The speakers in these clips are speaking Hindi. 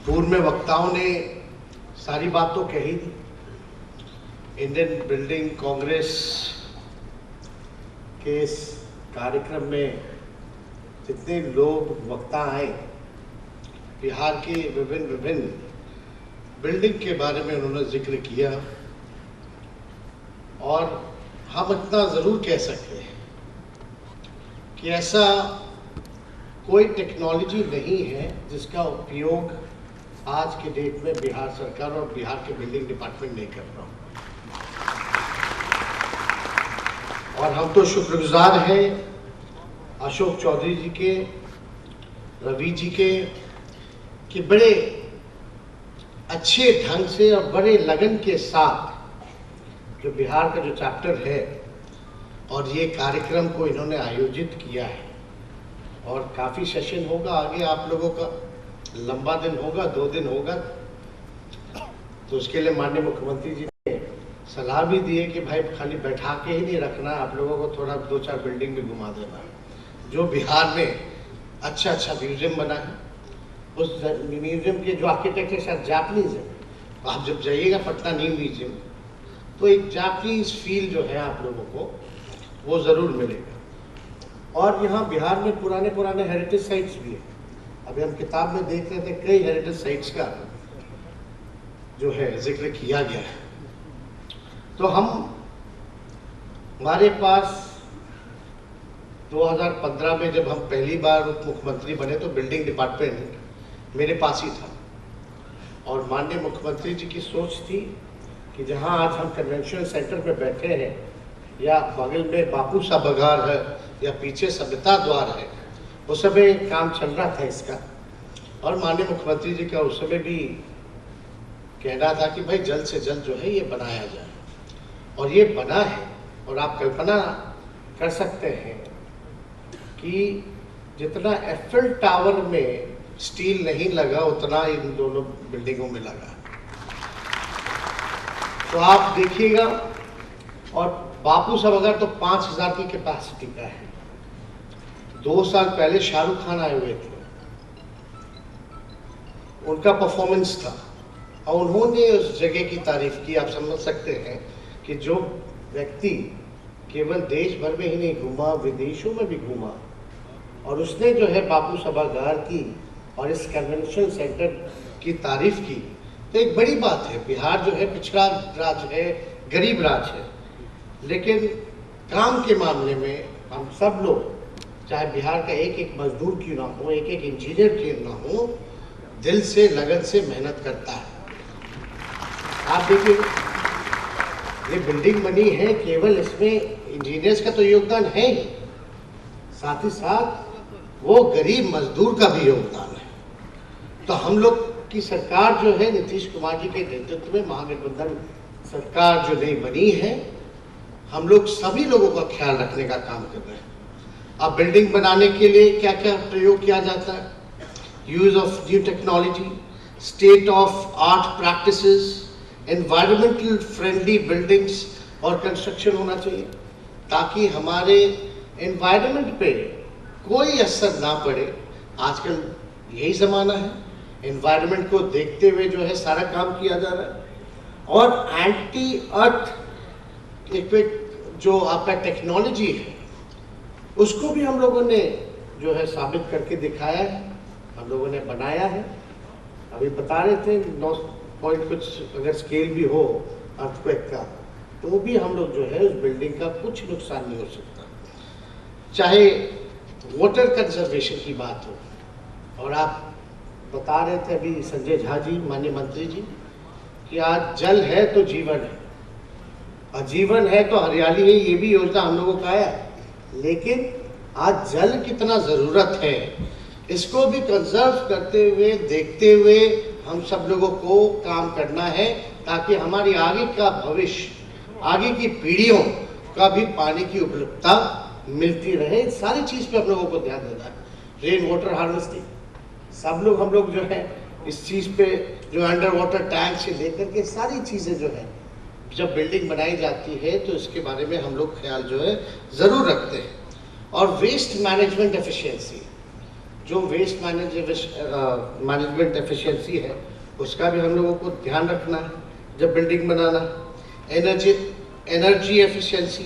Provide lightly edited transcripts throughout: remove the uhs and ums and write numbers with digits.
पूर्व में वक्ताओं ने सारी बात तो कही दी। इंडियन बिल्डिंग कांग्रेस के इस कार्यक्रम में जितने लोग वक्ता आए, बिहार के विभिन्न बिल्डिंग के बारे में उन्होंने जिक्र किया। और हम इतना ज़रूर कह सकते हैं कि ऐसा कोई टेक्नोलॉजी नहीं है जिसका उपयोग आज के डेट में बिहार सरकार और बिहार के बिल्डिंग डिपार्टमेंट नहीं कर रहा। और हम तो शुक्रगुजार हैं अशोक चौधरी जी के, रवि जी के, कि बड़े अच्छे ढंग से और बड़े लगन के साथ जो बिहार का जो चैप्टर है और ये कार्यक्रम को इन्होंने आयोजित किया है। और काफ़ी सेशन होगा आगे, आप लोगों का लंबा दिन होगा, 2 दिन होगा। तो उसके लिए माननीय मुख्यमंत्री जी ने सलाह भी दी है कि भाई खाली बैठा के ही नहीं रखना, आप लोगों को थोड़ा 2-4 बिल्डिंग भी घुमा देना। जो बिहार में अच्छा म्यूजियम बना है, उस म्यूजियम के जो आर्किटेक्चर शायद जापानीज है, तो आप जब जाइएगा पटना न्यू म्यूजियम, तो एक जापानीज फील जो है आप लोगों को वो ज़रूर मिलेगा। और यहाँ बिहार में पुराने हेरिटेज साइट्स भी है। अभी हम किताब में देख रहे थे, कई हेरिटेज साइट्स का जो है जिक्र किया गया है। तो हमारे पास 2015 में जब हम पहली बार उप मुख्यमंत्री बने तो बिल्डिंग डिपार्टमेंट मेरे पास ही था। और माननीय मुख्यमंत्री जी की सोच थी कि जहां आज हम कन्वेंशन सेंटर पे बैठे हैं, या बगल में बापू सा बघार है, या पीछे सभ्यता द्वार है, उस समय काम चल रहा था इसका। और माननीय मुख्यमंत्री जी का उस समय भी कहना था कि भाई जल्द से जल्द जो है ये बनाया जाए। और ये बना है। और आप कल्पना कर सकते हैं कि जितना एफिल टावर में स्टील नहीं लगा उतना इन दोनों बिल्डिंगों में लगा। तो आप देखिएगा। और बापू साहब तो 5000 की कैपेसिटी का है। 2 साल पहले शाहरुख खान आए हुए थे, उनका परफॉर्मेंस था और उन्होंने उस जगह की तारीफ की। आप समझ सकते हैं कि जो व्यक्ति केवल देश भर में ही नहीं घूमा, विदेशों में भी घूमा, और उसने जो है बापू सभागार की और इस कन्वेंशन सेंटर की तारीफ की, तो एक बड़ी बात है। बिहार जो है पिछड़ा राज्य है, गरीब राज्य है, लेकिन काम के मामले में हम सब लोग, चाहे बिहार का एक मजदूर क्यों ना हो, एक इंजीनियर क्यों ना हो, दिल से लगन से मेहनत करता है। आप देखिए ये बिल्डिंग बनी है, केवल इसमें इंजीनियर्स का तो योगदान है ही, साथ ही साथ वो गरीब मजदूर का भी योगदान है। तो हम लोग की सरकार जो है नीतीश कुमार जी के नेतृत्व में महागठबंधन सरकार जो नई बनी है, हम लोग सभी लोगों का ख्याल रखने का काम कर रहे हैं। अब बिल्डिंग बनाने के लिए क्या क्या प्रयोग किया जाता है? Use of new technology, state of art practices, environmental friendly buildings और कंस्ट्रक्शन होना चाहिए, ताकि हमारे एनवायरमेंट पे कोई असर ना पड़े। आजकल यही ज़माना है, एनवायरमेंट को देखते हुए जो है सारा काम किया जा रहा है। और एंटी अर्थ एक जो आपका टेक्नोलॉजी है, उसको भी हम लोगों ने जो है साबित करके दिखाया है, हम लोगों ने बनाया है। अभी बता रहे थे 9 पॉइंट कुछ अगर स्केल भी हो अर्थक्वेक का, तो भी हम लोग जो है उस बिल्डिंग का कुछ नुकसान नहीं हो सकता। चाहे वाटर कंजर्वेशन की बात हो, और आप बता रहे थे अभी संजय झा जी, माननीय मंत्री जी, कि आज जल है तो जीवन है, और जीवन है तो हरियाली है। ये भी योजना हम लोगों का है, लेकिन आज जल कितना ज़रूरत है, इसको भी कंजर्व करते हुए, देखते हुए हम सब लोगों को काम करना है, ताकि हमारी आगे का भविष्य, आगे की पीढ़ियों का भी पानी की उपलब्धता मिलती रहे। सारी चीज़ पे हम लोगों को ध्यान देना है। रेन वाटर हार्वेस्टिंग, सब लोग हम लोग जो है इस चीज़ पे, जो अंडर वाटर टैंक से लेकर के सारी चीज़ें जो है, जब बिल्डिंग बनाई जाती है तो इसके बारे में हम लोग ख्याल जो है ज़रूर रखते हैं। और वेस्ट मैनेजमेंट एफिशिएंसी, जो वेस्ट मैनेजमेंट एफिशिएंसी है उसका भी हम लोगों को ध्यान रखना है जब building banana. Energy efficiency,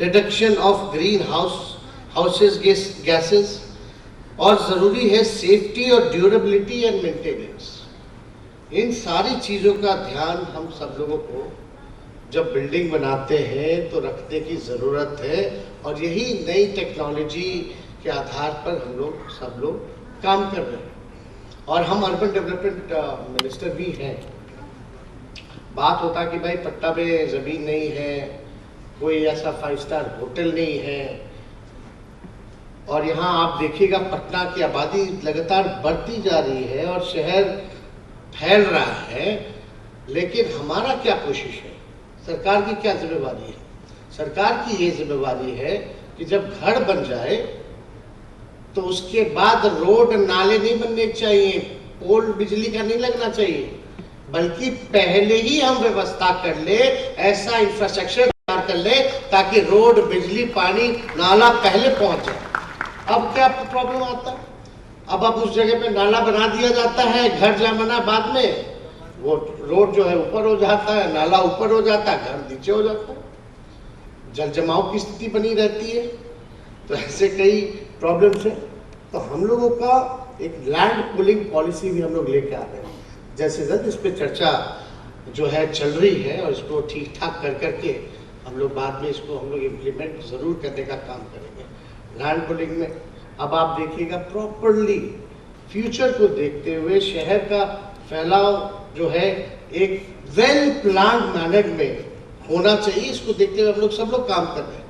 reduction of green houses gases, और ज़रूरी है सेफ्टी और ड्यूरेबिलिटी एंड मेंटेनेंस। इन सारी चीज़ों का ध्यान हम सब लोगों को जब बिल्डिंग बनाते हैं तो रखने की ज़रूरत है, और यही नई टेक्नोलॉजी के आधार पर हम सब लोग काम कर रहे हैं। और हम अर्बन डेवलपमेंट मिनिस्टर भी हैं। बात होता है कि भाई पट्टा में ज़मीन नहीं है, कोई ऐसा 5 स्टार होटल नहीं है, और यहाँ आप देखिएगा पटना की आबादी लगातार बढ़ती जा रही है और शहर फैल रहा है, लेकिन हमारा क्या कोशिश है, सरकार की क्या जिम्मेवारी है? सरकार की ये जिम्मेवारी है कि जब घर बन जाए तो उसके बाद रोड नाले नहीं बनने चाहिए, पोल बिजली का नहीं लगना चाहिए, बल्कि पहले ही हम व्यवस्था कर ले, ऐसा इंफ्रास्ट्रक्चर तैयार कर ले ताकि रोड, बिजली, पानी, नाला पहले पहुंच जाए। अब क्या प्रॉब्लम आता है? अब उस जगह पे नाला बना दिया जाता है, घर जमाना बाद में, वो रोड जो है ऊपर हो जाता है, नाला ऊपर हो जाता है, घर नीचे हो जाता है, जल जमाव की स्थिति बनी रहती है। तो ऐसे कई प्रॉब्लम्स हैं। तो हम लोगों का एक लैंड पूलिंग पॉलिसी भी हम लोग लेके आ रहे हैं, जैसे जल्द इस पर चर्चा जो है चल रही है, और इसको ठीक ठाक कर करके हम लोग बाद में इसको हम लोग इम्प्लीमेंट ज़रूर करने का काम करेंगे। लैंड पूलिंग में अब आप देखिएगा प्रॉपरली फ्यूचर को देखते हुए शहर का फैलाव जो है एक वेल प्लान मैनर में होना चाहिए, इसको देखते हुए हम लोग सब लोग काम कर रहे हैं।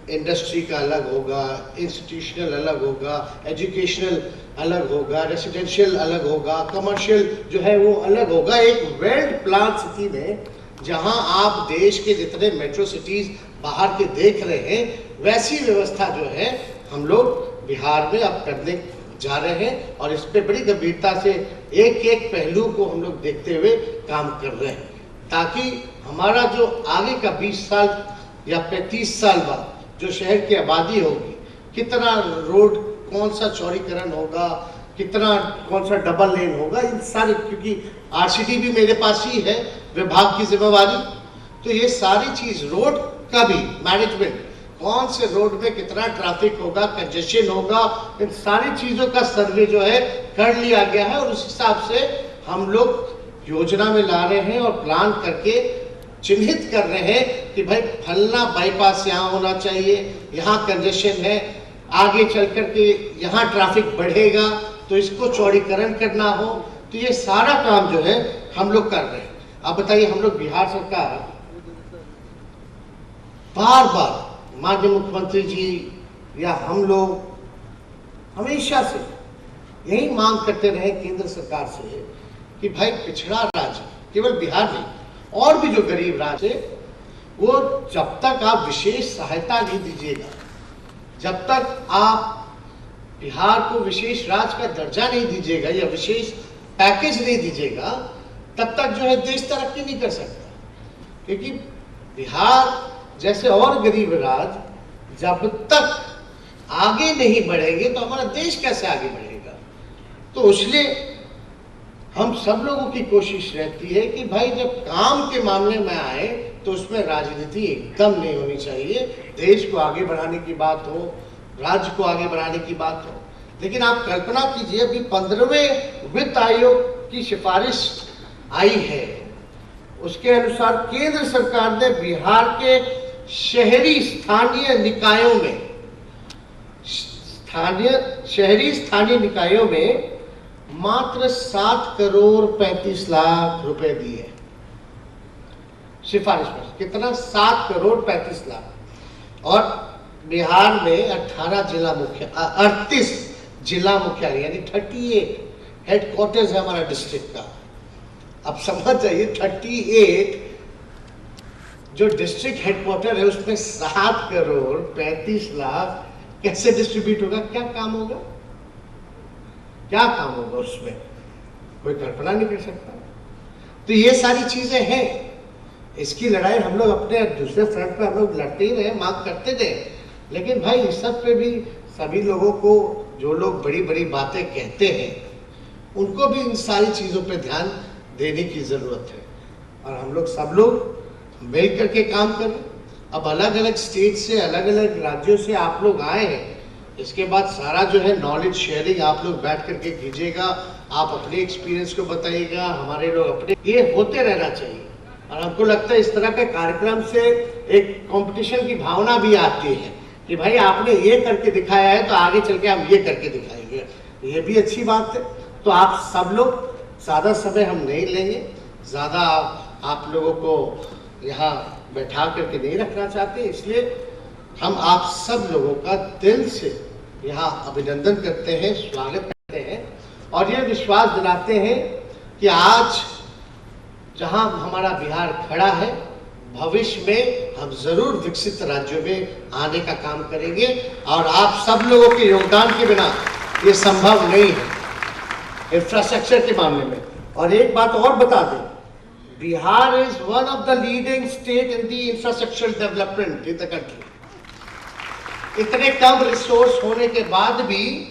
इंडस्ट्री का अलग होगा, इंस्टीट्यूशनल अलग होगा, एजुकेशनल अलग होगा, रेसिडेंशियल अलग होगा, कमर्शियल जो है वो अलग होगा, एक वेल प्लान सिटी में, जहां आप देश के जितने मेट्रो सिटीज बाहर के देख रहे हैं, वैसी व्यवस्था जो है हम लोग बिहार में अब करने जा रहे हैं, और इस पे बड़ी गंभीरता से एक एक पहलू को हम लोग देखते हुए काम कर रहे हैं, ताकि हमारा जो आगे का 20 साल या 35 साल बाद जो शहर की आबादी होगी, कितना रोड, कौन सा चौड़ीकरण होगा, कितना कौन सा डबल लेन होगा, इन सारे, क्योंकि आरसीडी भी मेरे पास ही है, विभाग की जिम्मेवारी, तो ये सारी चीज रोड का भी मैनेजमेंट, कौन से रोड में कितना ट्रैफिक होगा, कंजेशन होगा, इन सारी चीजों का सर्वे जो है कर लिया गया है, और उस हिसाब से हम लोग योजना में ला रहे हैं और प्लान करके चिन्हित कर रहे हैं कि भाई फलना बाईपास यहाँ होना चाहिए, यहाँ कंजेशन है, आगे चल करके यहाँ ट्रैफिक बढ़ेगा तो इसको चौड़ीकरण करना हो। तो ये सारा काम जो है हम लोग कर रहे हैं। अब बताइए, हम लोग बिहार सरकार बार बार माननीय मुख्यमंत्री जी या हम लोग हमेशा से यही मांग करते रहे केंद्र सरकार से कि भाई पिछड़ा राज्य, केवल बिहार नहीं, और भी जो गरीब राज्य है, वो जब तक आप विशेष सहायता नहीं दीजिएगा, जब तक आप बिहार को विशेष राज्य का दर्जा नहीं दीजिएगा या विशेष पैकेज नहीं दीजिएगा, तब तक जो है देश तरक्की नहीं कर सकता। क्योंकि बिहार जैसे और गरीब राज्य जब तक आगे नहीं बढ़ेंगे तो हमारा देश कैसे आगे बढ़ेगा। तो इसलिए हम सब लोगों की कोशिश रहती है कि भाई जब काम के मामले में आए तो उसमें राजनीति एकदम नहीं होनी चाहिए। देश को आगे बढ़ाने की बात हो, राज्य को आगे बढ़ाने की बात हो। लेकिन आप कल्पना कीजिए, अभी 15वें वित्त आयोग की सिफारिश आई है, उसके अनुसार केंद्र सरकार ने बिहार के शहरी स्थानीय निकायों में मात्र 7 करोड़ 35 लाख रुपए दिए सिफारिश में। कितना? 7 करोड़ 35 लाख। और बिहार में 38 जिला मुख्यालय यानी 38 हेडक्वार्टर्स है हमारा डिस्ट्रिक्ट का। अब समझ जाइए, 38 जो डिस्ट्रिक्ट हेडक्वार्टर है उसमें 7 करोड़ 35 लाख कैसे डिस्ट्रीब्यूट होगा? क्या काम होगा? क्या काम होगा उसमें? कोई कल्पना नहीं कर सकता। तो ये सारी चीजें हैं, इसकी लड़ाई हम लोग अपने दूसरे फ्रंट पे हम लोग लड़ते ही रहे, मांग करते थे। लेकिन भाई इस सब पे भी सभी लोगों को जो लोग बड़ी बड़ी बातें कहते हैं उनको भी इन सारी चीज़ों पे ध्यान देने की ज़रूरत है। और हम लोग सब लोग मिल करके काम करें। अब अलग अलग स्टेट से, अलग अलग राज्यों से आप लोग आए हैं, इसके बाद सारा जो है नॉलेज शेयरिंग आप लोग बैठ करके कीजिएगा, आप अपने एक्सपीरियंस को बताइएगा, हमारे लोग अपने, ये होते रहना चाहिए। और हमको लगता है इस तरह के कार्यक्रम से एक कंपटीशन की भावना भी आती है कि भाई आपने ये करके दिखाया है तो आगे चल के हम ये करके दिखाएंगे, ये भी अच्छी बात है। तो आप सब लोग, ज़्यादा समय हम नहीं लेंगे, ज़्यादा आप लोगों को यहाँ बैठा करके नहीं रखना चाहते, इसलिए हम आप सब लोगों का दिल से यहाँ अभिनंदन करते हैं, स्वागत करते हैं और ये विश्वास दिलाते हैं कि आज जहाँ हमारा बिहार खड़ा है, भविष्य में हम जरूर विकसित राज्यों में आने का काम करेंगे और आप सब लोगों के योगदान के बिना ये संभव नहीं है इंफ्रास्ट्रक्चर के मामले में। और एक बात और बता दें, Bihar is one of the leading state in the infrastructure development in the country. इतने कम रिसोर्स होने के बाद भी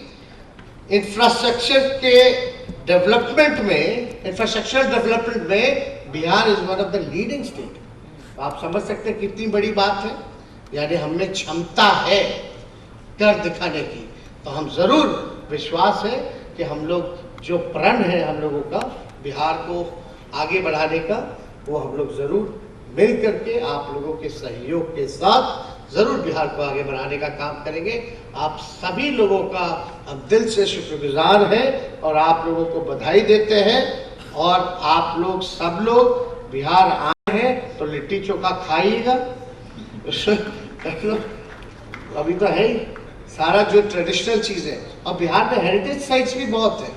इंफ्रास्ट्रक्चर डेवलपमेंट में Bihar is one of the leading state. आप समझ सकते हैं कितनी बड़ी बात है, यानी हमें क्षमता है कर दिखाने की। तो हम जरूर, विश्वास है कि हम लोग जो प्रण है हम लोगों का बिहार को आगे बढ़ाने का, वो हम लोग जरूर मिल करके आप लोगों के सहयोग के साथ जरूर बिहार को आगे बढ़ाने का काम करेंगे। आप सभी लोगों का हम दिल से शुक्रगुजार हैं और आप लोगों को बधाई देते हैं। और आप लोग सब लोग बिहार आए हैं तो लिट्टी चोखा खाइएगा, अभी तो है ही सारा जो ट्रेडिशनल चीज़ है। और बिहार में हेरिटेज साइट्स भी बहुत है।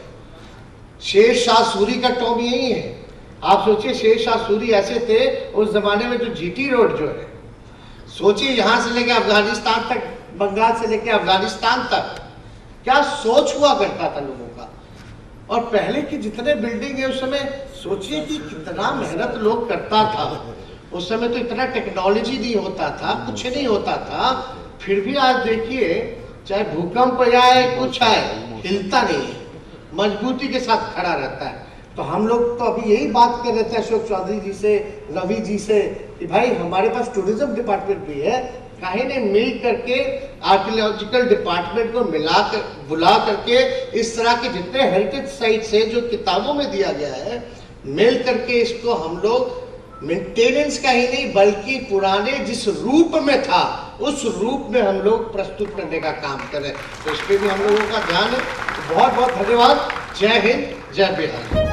शेर शाह सूरी का टॉम यही है। आप सोचिए, शेर शाह सूरी ऐसे थे उस जमाने में, जो जीटी रोड जो है, सोचिए यहाँ से लेके अफगानिस्तान तक, बंगाल से लेके अफगानिस्तान तक, क्या सोच हुआ करता था लोगों का। और पहले की जितने बिल्डिंग है उस समय सोचिए कि कितना मेहनत लोग करता था। उस समय तो इतना टेक्नोलॉजी नहीं होता था, कुछ नहीं होता था, फिर भी आज देखिए चाहे भूकंप आए कुछ आए, हिलता नहीं है, मजबूती के साथ खड़ा रहता है। तो हम लोग तो अभी यही बात कर रहे थे अशोक चौधरी जी से, रवि जी से, कि भाई हमारे पास टूरिज्म डिपार्टमेंट भी है, काहे ने मिल करके आर्कियोलॉजिकल डिपार्टमेंट को बुला करके इस तरह के जितने हेरिटेज साइट्स है जो किताबों में दिया गया है, मिल करके इसको हम लोग मेंटेनेंस का ही नहीं बल्कि पुराने जिस रूप में था उस रूप में हम लोग प्रस्तुत करने का काम करें। तो इस पर भी हम लोगों का ध्यान है। तो बहुत बहुत धन्यवाद। जय हिंद, जय बिहार।